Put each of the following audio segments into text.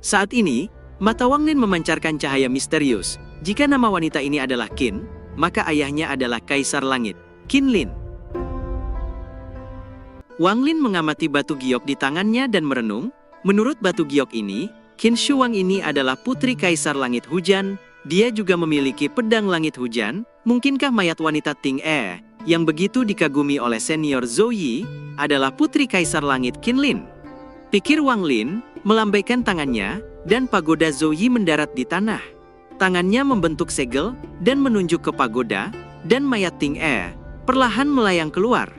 Saat ini, mata Wang Lin memancarkan cahaya misterius. Jika nama wanita ini adalah Qin, maka ayahnya adalah Kaisar Langit, Qin Lin. Wang Lin mengamati batu giok di tangannya dan merenung. Menurut batu giok ini, Qin Shuang ini adalah putri Kaisar Langit Hujan. Dia juga memiliki pedang langit hujan. Mungkinkah mayat wanita Ting E, yang begitu dikagumi oleh senior Zhou Yi, adalah putri Kaisar Langit Qin Lin? Pikir Wang Lin, melambaikan tangannya, dan pagoda Zhou Yi mendarat di tanah. Tangannya membentuk segel, dan menunjuk ke pagoda, dan mayat Ting E perlahan melayang keluar.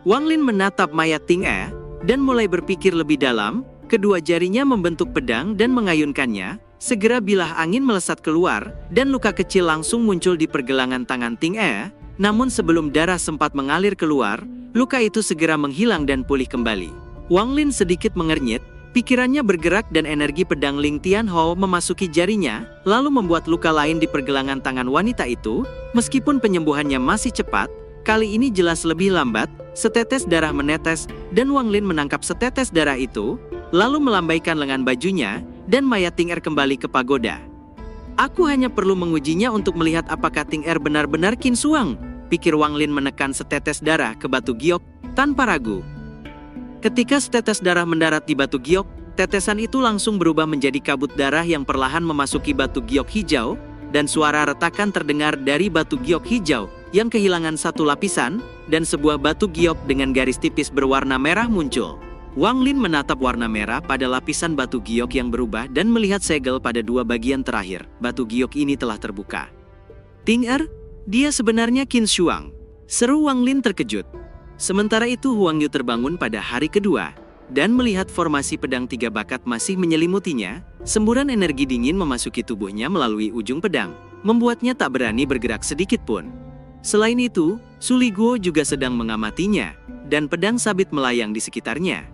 Wang Lin menatap mayat Ting E, dan mulai berpikir lebih dalam. Kedua jarinya membentuk pedang dan mengayunkannya. Segera bilah angin melesat keluar, dan luka kecil langsung muncul di pergelangan tangan Ting E. Namun sebelum darah sempat mengalir keluar, luka itu segera menghilang dan pulih kembali. Wang Lin sedikit mengernyit, pikirannya bergerak dan energi pedang Ling Tianhou memasuki jarinya, lalu membuat luka lain di pergelangan tangan wanita itu. Meskipun penyembuhannya masih cepat, kali ini jelas lebih lambat. Setetes darah menetes, dan Wang Lin menangkap setetes darah itu, lalu melambaikan lengan bajunya, dan mayat Ting Er kembali ke pagoda. Aku hanya perlu mengujinya untuk melihat apakah Ting Er benar-benar Qin Shuang, pikir Wang Lin menekan setetes darah ke batu giok, tanpa ragu. Ketika setetes darah mendarat di batu giok, tetesan itu langsung berubah menjadi kabut darah yang perlahan memasuki batu giok hijau, dan suara retakan terdengar dari batu giok hijau, yang kehilangan satu lapisan, dan sebuah batu giok dengan garis tipis berwarna merah muncul. Wang Lin menatap warna merah pada lapisan batu giok yang berubah dan melihat segel pada dua bagian terakhir. Batu giok ini telah terbuka. Ting Er, dia sebenarnya Qin Shuang, seru Wang Lin terkejut. Sementara itu Huang Yu terbangun pada hari kedua, dan melihat formasi pedang tiga bakat masih menyelimutinya. Semburan energi dingin memasuki tubuhnya melalui ujung pedang, membuatnya tak berani bergerak sedikit pun. Selain itu, Su Li Guo juga sedang mengamatinya, dan pedang sabit melayang di sekitarnya.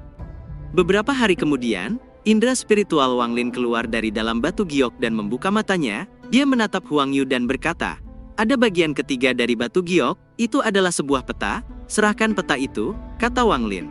Beberapa hari kemudian, indera spiritual Wang Lin keluar dari dalam batu giok dan membuka matanya. Dia menatap Huang Yu dan berkata, "Ada bagian ketiga dari batu giok, itu adalah sebuah peta. Serahkan peta itu," kata Wang Lin.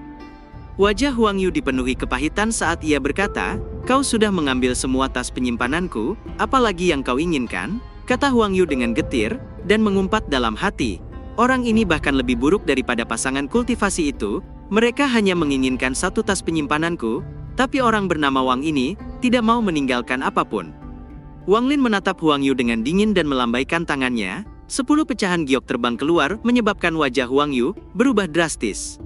Wajah Huang Yu dipenuhi kepahitan saat ia berkata, "Kau sudah mengambil semua tas penyimpananku, apalagi yang kau inginkan?" kata Huang Yu dengan getir, dan mengumpat dalam hati, "Orang ini bahkan lebih buruk daripada pasangan kultivasi itu. Mereka hanya menginginkan satu tas penyimpananku, tapi orang bernama Wang ini tidak mau meninggalkan apapun." Wang Lin menatap Huang Yu dengan dingin dan melambaikan tangannya. 10 pecahan giok terbang keluar menyebabkan wajah Huang Yu berubah drastis.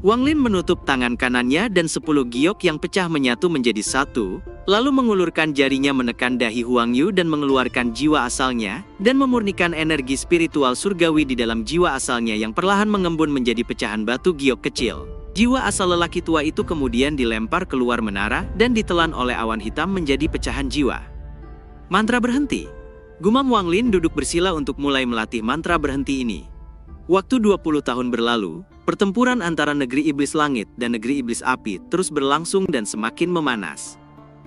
Wang Lin menutup tangan kanannya dan 10 giok yang pecah menyatu menjadi satu, lalu mengulurkan jarinya menekan dahi Huang Yu dan mengeluarkan jiwa asalnya, dan memurnikan energi spiritual surgawi di dalam jiwa asalnya yang perlahan mengembun menjadi pecahan batu giok kecil. Jiwa asal lelaki tua itu kemudian dilempar keluar menara dan ditelan oleh awan hitam menjadi pecahan jiwa. Mantra berhenti. Gumam Wang Lin duduk bersila untuk mulai melatih mantra berhenti ini. Waktu 20 tahun berlalu, pertempuran antara negeri iblis langit dan negeri iblis api terus berlangsung dan semakin memanas.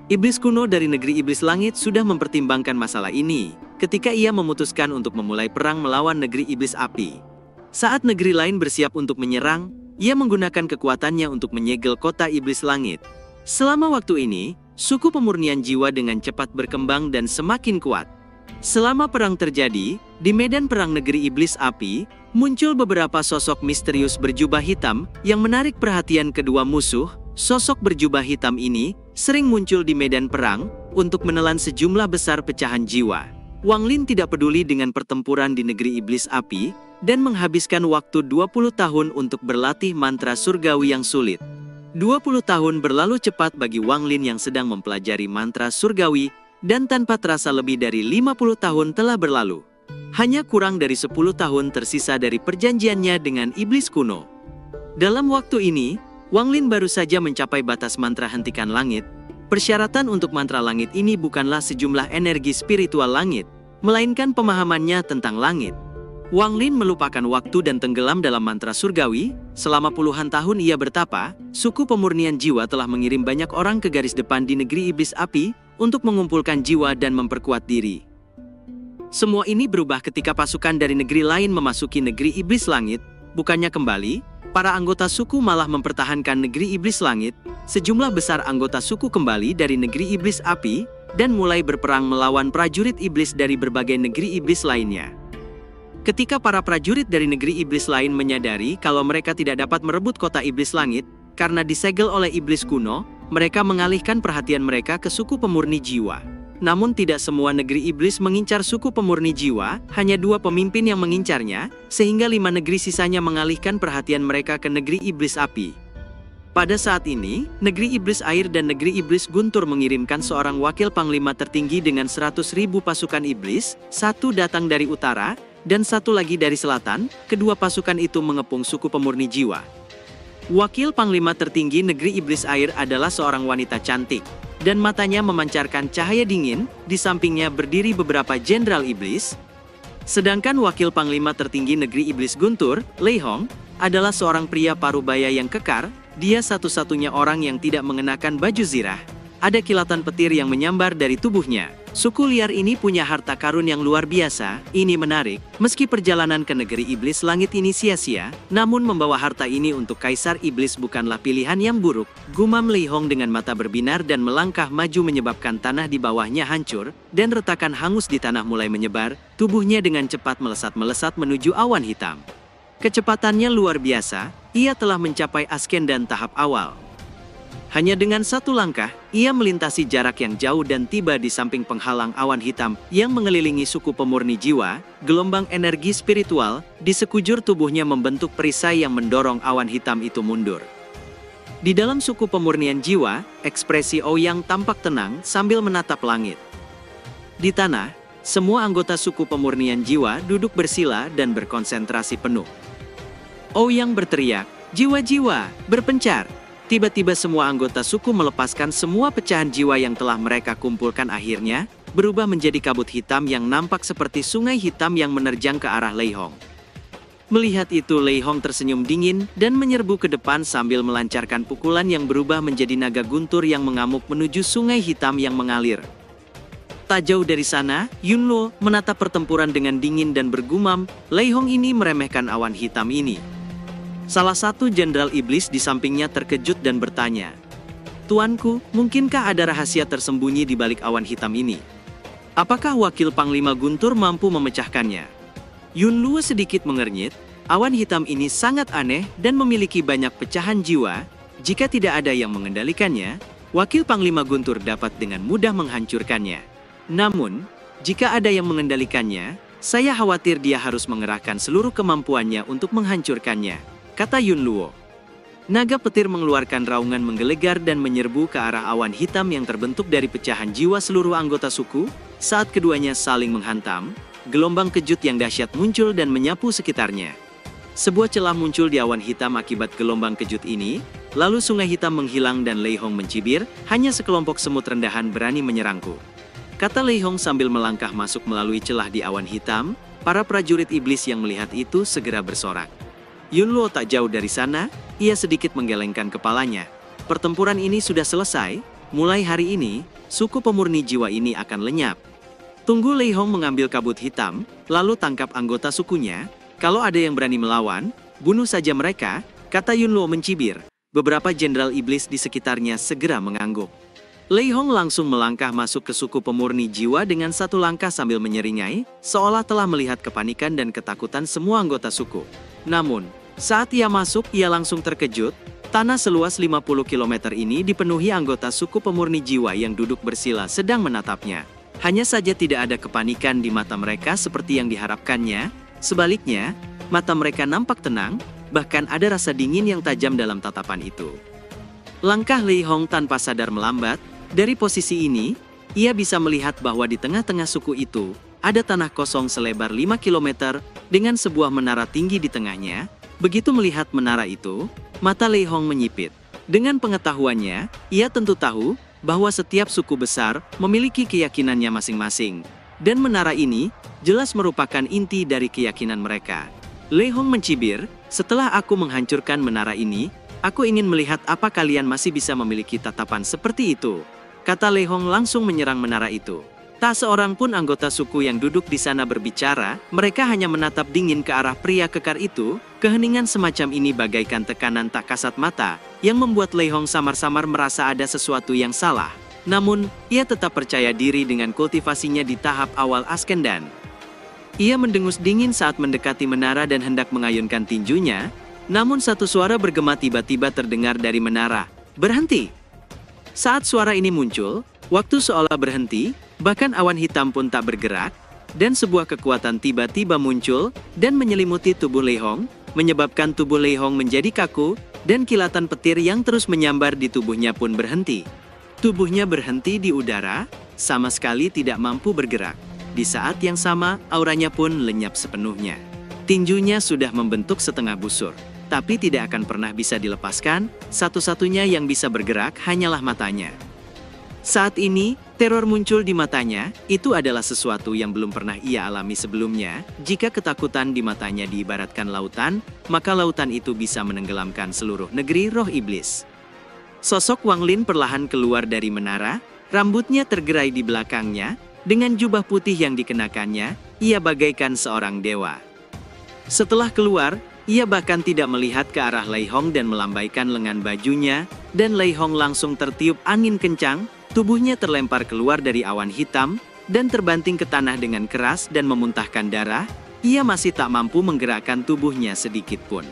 Iblis kuno dari negeri iblis langit sudah mempertimbangkan masalah ini ketika ia memutuskan untuk memulai perang melawan negeri iblis api. Saat negeri lain bersiap untuk menyerang, ia menggunakan kekuatannya untuk menyegel kota iblis langit. Selama waktu ini, suku pemurnian jiwa dengan cepat berkembang dan semakin kuat. Selama perang terjadi, di medan perang negeri iblis api, muncul beberapa sosok misterius berjubah hitam yang menarik perhatian kedua musuh. Sosok berjubah hitam ini sering muncul di medan perang untuk menelan sejumlah besar pecahan jiwa. Wang Lin tidak peduli dengan pertempuran di negeri iblis api dan menghabiskan waktu 20 tahun untuk berlatih mantra surgawi yang sulit. 20 tahun berlalu cepat bagi Wang Lin yang sedang mempelajari mantra surgawi, dan tanpa terasa lebih dari 50 tahun telah berlalu. Hanya kurang dari 10 tahun tersisa dari perjanjiannya dengan iblis kuno. Dalam waktu ini, Wang Lin baru saja mencapai batas mantra hentikan langit. Persyaratan untuk mantra langit ini bukanlah sejumlah energi spiritual langit, melainkan pemahamannya tentang langit. Wang Lin melupakan waktu dan tenggelam dalam mantra surgawi. Selama puluhan tahun ia bertapa, suku pemurnian jiwa telah mengirim banyak orang ke garis depan di negeri iblis api untuk mengumpulkan jiwa dan memperkuat diri. Semua ini berubah ketika pasukan dari negeri lain memasuki negeri iblis langit. Bukannya kembali, para anggota suku malah mempertahankan negeri iblis langit. Sejumlah besar anggota suku kembali dari negeri iblis api dan mulai berperang melawan prajurit iblis dari berbagai negeri iblis lainnya. Ketika para prajurit dari negeri iblis lain menyadari kalau mereka tidak dapat merebut kota iblis langit karena disegel oleh iblis kuno, mereka mengalihkan perhatian mereka ke suku pemurni jiwa. Namun tidak semua negeri iblis mengincar suku pemurni jiwa, hanya 2 pemimpin yang mengincarnya, sehingga 5 negeri sisanya mengalihkan perhatian mereka ke negeri iblis api. Pada saat ini, negeri iblis air dan negeri iblis guntur mengirimkan seorang wakil panglima tertinggi dengan 100.000 pasukan iblis, 1 datang dari utara, dan 1 lagi dari selatan. Kedua pasukan itu mengepung suku pemurni jiwa. Wakil panglima tertinggi negeri iblis air adalah seorang wanita cantik, dan matanya memancarkan cahaya dingin. Di sampingnya berdiri beberapa jenderal iblis. Sedangkan wakil panglima tertinggi negeri iblis guntur, Lei Hong, adalah seorang pria parubaya yang kekar. Dia satu-satunya orang yang tidak mengenakan baju zirah. Ada kilatan petir yang menyambar dari tubuhnya. Suku liar ini punya harta karun yang luar biasa. Ini menarik, meski perjalanan ke negeri iblis langit ini sia-sia, namun membawa harta ini untuk kaisar iblis bukanlah pilihan yang buruk. Gumam Lei Hong dengan mata berbinar dan melangkah maju menyebabkan tanah di bawahnya hancur, dan retakan hangus di tanah mulai menyebar. Tubuhnya dengan cepat melesat-melesat menuju awan hitam. Kecepatannya luar biasa, ia telah mencapai ascendan tahap awal. Hanya dengan 1 langkah, ia melintasi jarak yang jauh dan tiba di samping penghalang awan hitam yang mengelilingi suku pemurni jiwa. Gelombang energi spiritual di sekujur tubuhnya membentuk perisai yang mendorong awan hitam itu mundur. Di dalam suku pemurnian jiwa, ekspresi Ouyang tampak tenang sambil menatap langit. Di tanah, semua anggota suku pemurnian jiwa duduk bersila dan berkonsentrasi penuh. Ouyang berteriak, "Jiwa-jiwa, berpencar!" Tiba-tiba semua anggota suku melepaskan semua pecahan jiwa yang telah mereka kumpulkan, akhirnya berubah menjadi kabut hitam yang nampak seperti sungai hitam yang menerjang ke arah Lei Hong. Melihat itu, Lei Hong tersenyum dingin dan menyerbu ke depan sambil melancarkan pukulan yang berubah menjadi naga guntur yang mengamuk menuju sungai hitam yang mengalir. Tak jauh dari sana, Yun Luo menatap pertempuran dengan dingin dan bergumam, Lei Hong ini meremehkan awan hitam ini. Salah satu jenderal iblis di sampingnya terkejut dan bertanya, "Tuanku, mungkinkah ada rahasia tersembunyi di balik awan hitam ini? Apakah wakil panglima guntur mampu memecahkannya?" Yun Luo sedikit mengernyit, awan hitam ini sangat aneh dan memiliki banyak pecahan jiwa. Jika tidak ada yang mengendalikannya, wakil panglima guntur dapat dengan mudah menghancurkannya. Namun, jika ada yang mengendalikannya, saya khawatir dia harus mengerahkan seluruh kemampuannya untuk menghancurkannya, kata Yun Luo. Naga petir mengeluarkan raungan menggelegar dan menyerbu ke arah awan hitam yang terbentuk dari pecahan jiwa seluruh anggota suku. Saat keduanya saling menghantam, gelombang kejut yang dahsyat muncul dan menyapu sekitarnya. Sebuah celah muncul di awan hitam akibat gelombang kejut ini, lalu sungai hitam menghilang dan Lei Hong mencibir, "Hanya sekelompok semut rendahan berani menyerangku," kata Lei Hong sambil melangkah masuk melalui celah di awan hitam. Para prajurit iblis yang melihat itu segera bersorak. Yun Luo tak jauh dari sana, ia sedikit menggelengkan kepalanya. Pertempuran ini sudah selesai, mulai hari ini, suku pemurni jiwa ini akan lenyap. Tunggu Lei Hong mengambil kabut hitam, lalu tangkap anggota sukunya. Kalau ada yang berani melawan, bunuh saja mereka, kata Yun Luo mencibir. Beberapa jenderal iblis di sekitarnya segera mengangguk. Lei Hong langsung melangkah masuk ke suku pemurni jiwa dengan 1 langkah sambil menyeringai, seolah telah melihat kepanikan dan ketakutan semua anggota suku. Namun, saat ia masuk, ia langsung terkejut. Tanah seluas 50 km ini dipenuhi anggota suku pemurni jiwa yang duduk bersila sedang menatapnya. Hanya saja tidak ada kepanikan di mata mereka seperti yang diharapkannya. Sebaliknya, mata mereka nampak tenang, bahkan ada rasa dingin yang tajam dalam tatapan itu. Langkah Lei Hong tanpa sadar melambat. Dari posisi ini, ia bisa melihat bahwa di tengah-tengah suku itu, ada tanah kosong selebar 5 km dengan sebuah menara tinggi di tengahnya. Begitu melihat menara itu, mata Lei Hong menyipit. Dengan pengetahuannya, ia tentu tahu bahwa setiap suku besar memiliki keyakinannya masing-masing. Dan menara ini jelas merupakan inti dari keyakinan mereka. Lei Hong mencibir, "Setelah aku menghancurkan menara ini, aku ingin melihat apa kalian masih bisa memiliki tatapan seperti itu," kata Lei Hong langsung menyerang menara itu. Tak seorang pun anggota suku yang duduk di sana berbicara, mereka hanya menatap dingin ke arah pria kekar itu. Keheningan semacam ini bagaikan tekanan tak kasat mata, yang membuat Lei Hong samar-samar merasa ada sesuatu yang salah. Namun, ia tetap percaya diri dengan kultivasinya di tahap awal Ascendan. Ia mendengus dingin saat mendekati menara dan hendak mengayunkan tinjunya, namun satu suara bergema tiba-tiba terdengar dari menara. "Berhenti!" Saat suara ini muncul, waktu seolah berhenti, bahkan awan hitam pun tak bergerak, dan sebuah kekuatan tiba-tiba muncul dan menyelimuti tubuh Lei Hong, menyebabkan tubuh Lei Hong menjadi kaku, dan kilatan petir yang terus menyambar di tubuhnya pun berhenti. Tubuhnya berhenti di udara, sama sekali tidak mampu bergerak. Di saat yang sama, auranya pun lenyap sepenuhnya. Tinjunya sudah membentuk setengah busur, tapi tidak akan pernah bisa dilepaskan, satu-satunya yang bisa bergerak hanyalah matanya. Saat ini, teror muncul di matanya, itu adalah sesuatu yang belum pernah ia alami sebelumnya. Jika ketakutan di matanya diibaratkan lautan, maka lautan itu bisa menenggelamkan seluruh negeri roh iblis. Sosok Wang Lin perlahan keluar dari menara, rambutnya tergerai di belakangnya, dengan jubah putih yang dikenakannya, ia bagaikan seorang dewa. Setelah keluar, ia bahkan tidak melihat ke arah Lei Hong dan melambaikan lengan bajunya, dan Lei Hong langsung tertiup angin kencang. Tubuhnya terlempar keluar dari awan hitam, dan terbanting ke tanah dengan keras dan memuntahkan darah. Ia masih tak mampu menggerakkan tubuhnya sedikit pun.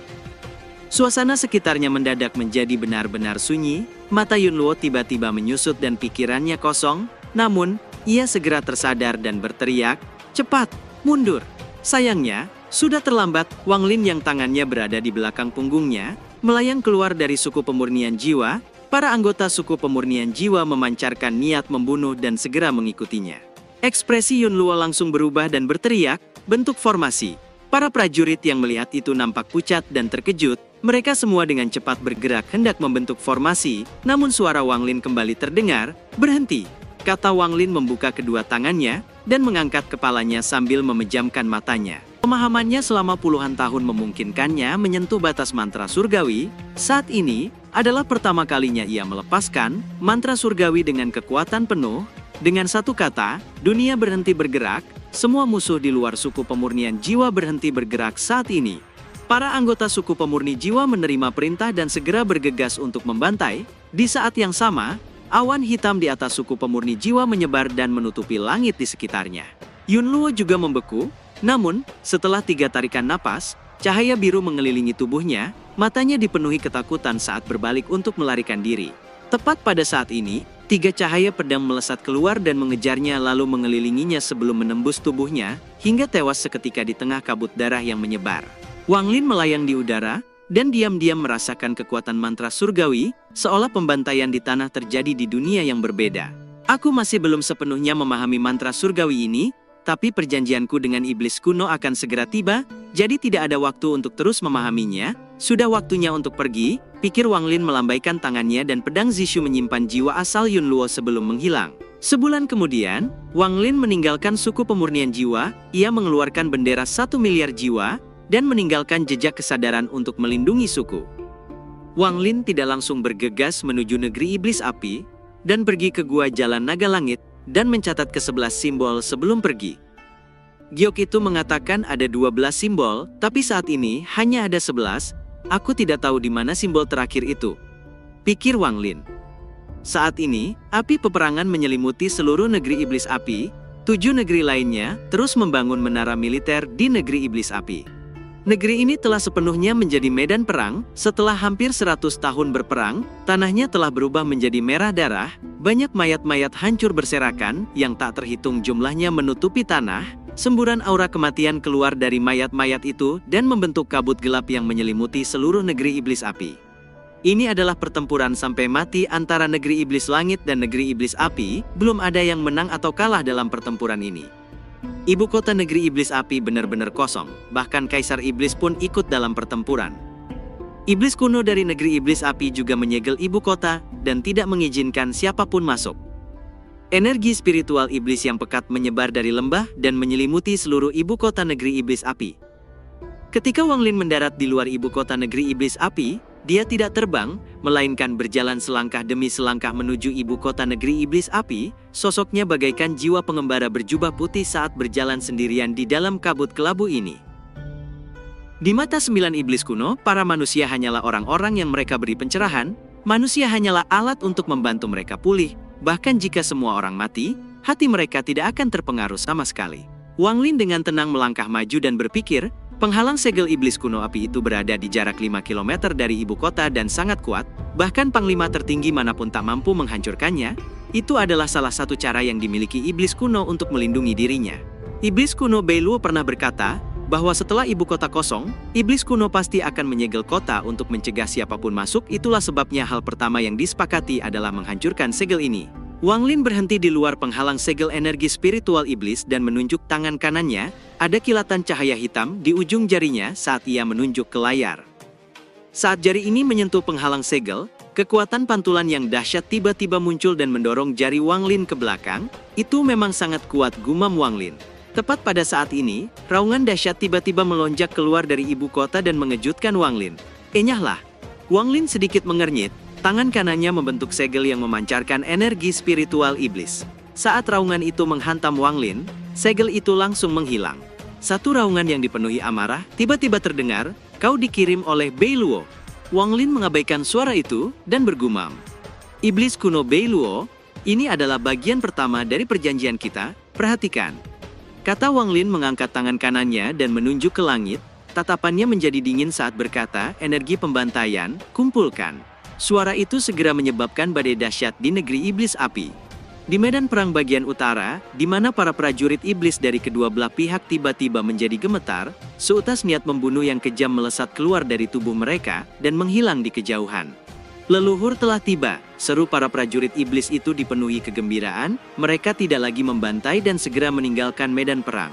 Suasana sekitarnya mendadak menjadi benar-benar sunyi, mata Yun Luo tiba-tiba menyusut dan pikirannya kosong, namun, ia segera tersadar dan berteriak, "Cepat, mundur!" Sayangnya, sudah terlambat. Wang Lin yang tangannya berada di belakang punggungnya, melayang keluar dari suku pemurnian jiwa. Para anggota suku pemurnian jiwa memancarkan niat membunuh dan segera mengikutinya. Ekspresi Yun Luo langsung berubah dan berteriak, "Bentuk formasi!" Para prajurit yang melihat itu nampak pucat dan terkejut. Mereka semua dengan cepat bergerak hendak membentuk formasi, namun suara Wang Lin kembali terdengar, "Berhenti!" Kata Wang Lin membuka kedua tangannya, dan mengangkat kepalanya sambil memejamkan matanya. Pemahamannya selama puluhan tahun memungkinkannya menyentuh batas mantra surgawi. Saat ini, adalah pertama kalinya ia melepaskan mantra surgawi dengan kekuatan penuh. Dengan satu kata, dunia berhenti bergerak, semua musuh di luar suku pemurnian jiwa berhenti bergerak saat ini. Para anggota suku pemurni jiwa menerima perintah dan segera bergegas untuk membantai. Di saat yang sama, awan hitam di atas suku pemurni jiwa menyebar dan menutupi langit di sekitarnya. Yun Luo juga membeku, namun, setelah 3 tarikan napas, cahaya biru mengelilingi tubuhnya, matanya dipenuhi ketakutan saat berbalik untuk melarikan diri. Tepat pada saat ini, 3 cahaya pedang melesat keluar dan mengejarnya lalu mengelilinginya sebelum menembus tubuhnya, hingga tewas seketika di tengah kabut darah yang menyebar. Wang Lin melayang di udara, dan diam-diam merasakan kekuatan mantra surgawi, seolah pembantaian di tanah terjadi di dunia yang berbeda. Aku masih belum sepenuhnya memahami mantra surgawi ini, tapi perjanjianku dengan iblis kuno akan segera tiba, jadi tidak ada waktu untuk terus memahaminya. Sudah waktunya untuk pergi, pikir Wang Lin melambaikan tangannya dan pedang Zishu menyimpan jiwa asal Yun Luo sebelum menghilang. Sebulan kemudian, Wang Lin meninggalkan suku pemurnian jiwa, ia mengeluarkan bendera 1 miliar jiwa, dan meninggalkan jejak kesadaran untuk melindungi suku. Wang Lin tidak langsung bergegas menuju negeri iblis api, dan pergi ke gua Jalan Naga Langit, dan mencatat ke-11 simbol sebelum pergi. Giok itu mengatakan ada 12 simbol, tapi saat ini hanya ada 11, aku tidak tahu di mana simbol terakhir itu. Pikir Wang Lin. Saat ini, api peperangan menyelimuti seluruh negeri iblis api, 7 negeri lainnya terus membangun menara militer di negeri iblis api. Negeri ini telah sepenuhnya menjadi medan perang. Setelah hampir 100 tahun berperang, tanahnya telah berubah menjadi merah darah, banyak mayat-mayat hancur berserakan, yang tak terhitung jumlahnya menutupi tanah, semburan aura kematian keluar dari mayat-mayat itu dan membentuk kabut gelap yang menyelimuti seluruh negeri iblis api. Ini adalah pertempuran sampai mati antara negeri iblis langit dan negeri iblis api, belum ada yang menang atau kalah dalam pertempuran ini. Ibu kota negeri iblis api benar-benar kosong, bahkan Kaisar Iblis pun ikut dalam pertempuran. Iblis kuno dari negeri iblis api juga menyegel ibu kota, dan tidak mengizinkan siapapun masuk. Energi spiritual iblis yang pekat menyebar dari lembah dan menyelimuti seluruh ibu kota negeri iblis api. Ketika Wang Lin mendarat di luar ibu kota negeri iblis api, dia tidak terbang, melainkan berjalan selangkah demi selangkah menuju ibu kota negeri iblis api. Sosoknya bagaikan jiwa pengembara berjubah putih saat berjalan sendirian di dalam kabut kelabu ini. Di mata 9 iblis kuno, para manusia hanyalah orang-orang yang mereka beri pencerahan. Manusia hanyalah alat untuk membantu mereka pulih. Bahkan jika semua orang mati, hati mereka tidak akan terpengaruh sama sekali. Wang Lin dengan tenang melangkah maju dan berpikir, penghalang segel iblis kuno api itu berada di jarak 5 km dari ibu kota dan sangat kuat, bahkan panglima tertinggi manapun tak mampu menghancurkannya. Itu adalah salah satu cara yang dimiliki iblis kuno untuk melindungi dirinya. Iblis kuno Beiluo pernah berkata, bahwa setelah ibu kota kosong, iblis kuno pasti akan menyegel kota untuk mencegah siapapun masuk. Itulah sebabnya hal pertama yang disepakati adalah menghancurkan segel ini. Wang Lin berhenti di luar penghalang segel energi spiritual iblis dan menunjuk tangan kanannya. Ada kilatan cahaya hitam di ujung jarinya saat ia menunjuk ke layar. Saat jari ini menyentuh penghalang segel, kekuatan pantulan yang dahsyat tiba-tiba muncul dan mendorong jari Wang Lin ke belakang. Itu memang sangat kuat, gumam Wang Lin. Tepat pada saat ini, raungan dahsyat tiba-tiba melonjak keluar dari ibu kota dan mengejutkan Wang Lin. Enyahlah. Wang Lin sedikit mengernyit. Tangan kanannya membentuk segel yang memancarkan energi spiritual iblis. Saat raungan itu menghantam Wang Lin, segel itu langsung menghilang. Satu raungan yang dipenuhi amarah tiba-tiba terdengar, "Kau dikirim oleh Beiluo." Wang Lin mengabaikan suara itu dan bergumam, "Iblis kuno Beiluo, ini adalah bagian pertama dari perjanjian kita, perhatikan." Kata Wang Lin mengangkat tangan kanannya dan menunjuk ke langit. Tatapannya menjadi dingin saat berkata, "Energi pembantaian, kumpulkan." Suara itu segera menyebabkan badai dahsyat di negeri iblis api. Di medan perang bagian utara, di mana para prajurit iblis dari kedua belah pihak tiba-tiba menjadi gemetar, seutas niat membunuh yang kejam melesat keluar dari tubuh mereka dan menghilang di kejauhan. "Leluhur telah tiba," seru para prajurit iblis itu dipenuhi kegembiraan. Mereka tidak lagi membantai dan segera meninggalkan medan perang.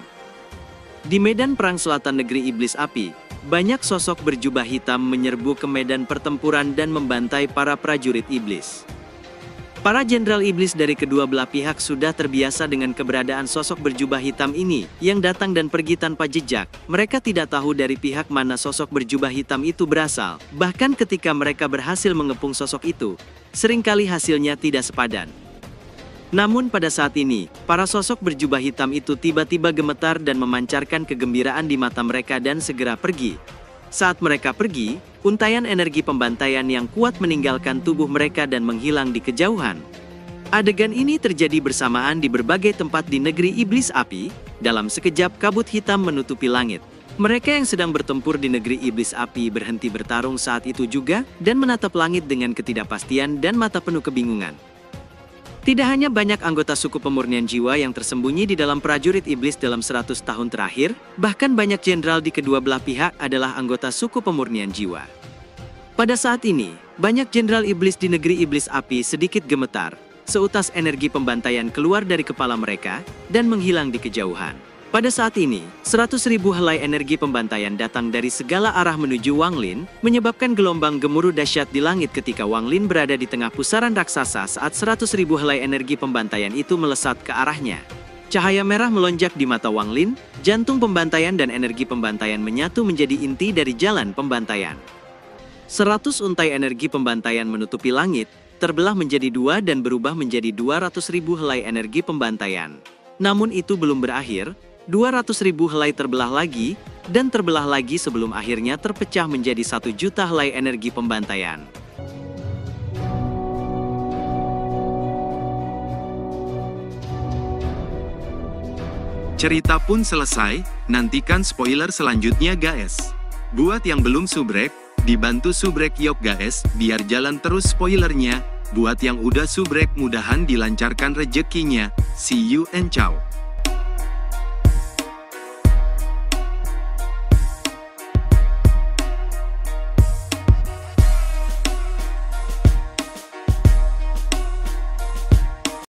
Di medan perang selatan negeri iblis api, banyak sosok berjubah hitam menyerbu ke medan pertempuran dan membantai para prajurit iblis. Para jenderal iblis dari kedua belah pihak sudah terbiasa dengan keberadaan sosok berjubah hitam ini, yang datang dan pergi tanpa jejak. Mereka tidak tahu dari pihak mana sosok berjubah hitam itu berasal. Bahkan ketika mereka berhasil mengepung sosok itu, seringkali hasilnya tidak sepadan. Namun pada saat ini, para sosok berjubah hitam itu tiba-tiba gemetar dan memancarkan kegembiraan di mata mereka dan segera pergi. Saat mereka pergi, untaian energi pembantaian yang kuat meninggalkan tubuh mereka dan menghilang di kejauhan. Adegan ini terjadi bersamaan di berbagai tempat di negeri iblis api. Dalam sekejap kabut hitam menutupi langit. Mereka yang sedang bertempur di negeri iblis api berhenti bertarung saat itu juga dan menatap langit dengan ketidakpastian dan mata penuh kebingungan. Tidak hanya banyak anggota suku pemurnian jiwa yang tersembunyi di dalam prajurit iblis dalam 100 tahun terakhir, bahkan banyak jenderal di kedua belah pihak adalah anggota suku pemurnian jiwa. Pada saat ini, banyak jenderal iblis di negeri iblis api sedikit gemetar, seutas energi pembantaian keluar dari kepala mereka dan menghilang di kejauhan. Pada saat ini, 100.000 helai energi pembantaian datang dari segala arah menuju Wang Lin, menyebabkan gelombang gemuruh dahsyat di langit ketika Wang Lin berada di tengah pusaran raksasa saat 100.000 helai energi pembantaian itu melesat ke arahnya. Cahaya merah melonjak di mata Wang Lin, jantung pembantaian dan energi pembantaian menyatu menjadi inti dari jalan pembantaian. 100 untai energi pembantaian menutupi langit, terbelah menjadi dua dan berubah menjadi 200.000 helai energi pembantaian. Namun itu belum berakhir. 200.000 helai terbelah lagi, dan terbelah lagi sebelum akhirnya terpecah menjadi 1 juta helai energi pembantaian. Cerita pun selesai, nantikan spoiler selanjutnya guys. Buat yang belum subrek, dibantu subrek yuk guys, biar jalan terus spoilernya. Buat yang udah subrek mudahan dilancarkan rezekinya. See you and ciao.